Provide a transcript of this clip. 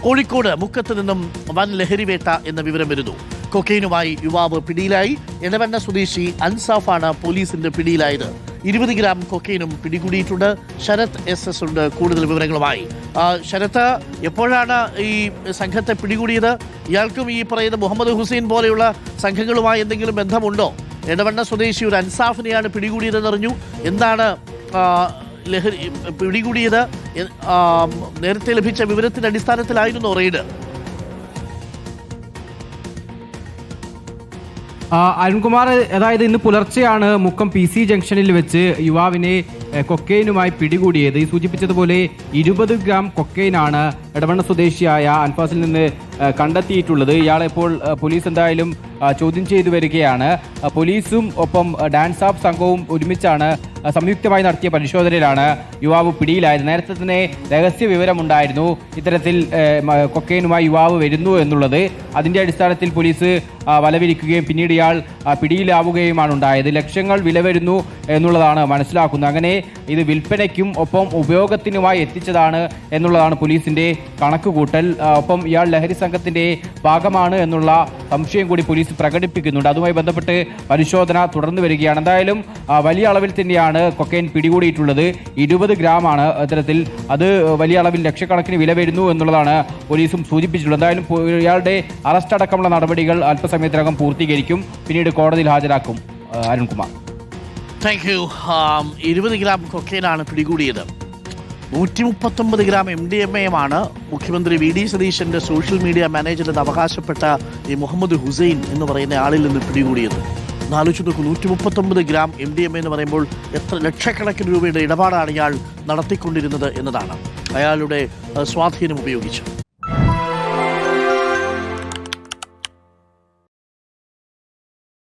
കോഴിക്കോട് മുക്കത്ത് നിന്നും വൻ ലഹരിവേട്ട എന്ന വിവരം വരുന്നു. കൊക്കൈനുമായി യുവാവ് പിടിയിലായി. എടവണ്ണ സ്വദേശി അൻസാഫാണ് പോലീസിന്റെ പിടിയിലായത്. 20 ഗ്രാം കൊക്കൈനും പിടികൂടിയിട്ടുണ്ട്. ശരത് SS ഉണ്ട് കൂടുതൽ വിവരങ്ങളുമായി. ശരത്ത്, എപ്പോഴാണ് ഈ സംഘത്തെ പിടികൂടിയത്? ഇയാൾക്കും ഈ പറയുന്ന മുഹമ്മദ് ഹുസൈൻ പോലെയുള്ള സംഘങ്ങളുമായി എന്തെങ്കിലും ബന്ധമുണ്ടോ? എടവണ്ണ സ്വദേശി ഒരു അൻസാഫിനെയാണ് പിടികൂടിയതെന്നറിഞ്ഞു. എന്താണ് ലഹരി പിടികൂടിയത്? നേരത്തെ ലഭിച്ച വിവരത്തിന്റെ അടിസ്ഥാനത്തിലായിരുന്നു റെയ്ഡ്. അരുൺകുമാർ, അതായത് ഇന്ന് പുലർച്ചെയാണ് മുക്കം PC ജംഗ്ഷനിൽ വെച്ച് യുവാവിനെ കൊക്കൈനുമായി പിടികൂടിയത്. ഈ സൂചിപ്പിച്ചതുപോലെ 20 ഗ്രാം കൊക്കൈനാണ് എടവണ്ണ സ്വദേശിയായ അൻഫാസിൽ നിന്ന് കണ്ടെത്തിയിട്ടുള്ളത്. ഇയാളെ ഇപ്പോൾ പോലീസ് എന്തായാലും ചോദ്യം ചെയ്തു വരികയാണ്. പോലീസും ഒപ്പം ഡാൻസ് ഓഫ് സംഘവും ഒരുമിച്ചാണ് സംയുക്തമായി നടത്തിയ പരിശോധനയിലാണ് യുവാവ് പിടിയിലായത്. നേരത്തെ തന്നെ രഹസ്യ വിവരമുണ്ടായിരുന്നു ഇത്തരത്തിൽ കൊക്കൈനുമായി യുവാവ് വരുന്നു എന്നുള്ളത്. അതിന്റെ അടിസ്ഥാനത്തിൽ പോലീസ് വലവിരിക്കുകയും പിന്നീട് ഇയാൾ പിടിയിലാവുകയുമാണ് ഉണ്ടായത്. ലക്ഷങ്ങൾ വില വരുന്നു എന്നുള്ളതാണ് മനസ്സിലാക്കുന്നത്. അങ്ങനെ ഇത് വിൽപ്പനയ്ക്കും ഒപ്പം ഉപയോഗത്തിനുമായി എത്തിച്ചതാണ് എന്നുള്ളതാണ് പോലീസിന്റെ കണക്കുകൂട്ടൽ. ഒപ്പം ഇയാൾ ലഹരി സംഘത്തിന്റെ ഭാഗമാണ് എന്നുള്ള സംശയം കൂടി പോലീസ് പ്രകടിപ്പിക്കുന്നുണ്ട്. അതുമായി ബന്ധപ്പെട്ട് പരിശോധന തുടർന്നു വരികയാണ്. എന്തായാലും വലിയ അളവിൽ തന്നെയാണ് കൊക്കൈൻ പിടികൂടിയിട്ടുള്ളത്. 20 ഗ്രാമാണ് ഇത്തരത്തിൽ. അത് വലിയ അളവിൽ ലക്ഷക്കണക്കിന് വില വരുന്നു എന്നുള്ളതാണ് പോലീസും സൂചിപ്പിച്ചിട്ടുള്ളത്. എന്തായാലും ഇയാളുടെ അറസ്റ്റ് അടക്കമുള്ള നടപടികൾ അല്പസമയത്തിനകം പൂർത്തീകരിക്കും. പിന്നീട് കോടതിയിൽ ഹാജരാക്കും. Arunkumar, thank you. 20 ഗ്രാം കൊക്കൈനാണ് പിടികൂടിയത്. 139 ഗ്രാം MDMA-യുമാണ് മുഖ്യമന്ത്രി VD സതീശന്റെ സോഷ്യൽ മീഡിയ മാനേജർ എന്ന് അവകാശപ്പെട്ട ഈ മുഹമ്മദ് ഹുസൈൻ എന്ന് പറയുന്ന ആളിൽ നിന്ന് പിടികൂടിയത്. ആലോചിച്ച് നോക്കൂ, 139 ഗ്രാം MDMA എന്ന് പറയുമ്പോൾ എത്ര ലക്ഷക്കണക്കിന് രൂപയുടെ ഇടപാടാണ് ഇയാൾ നടത്തിക്കൊണ്ടിരുന്നത് എന്നതാണ്. അയാളുടെ സ്വാധീനം ഉപയോഗിച്ച്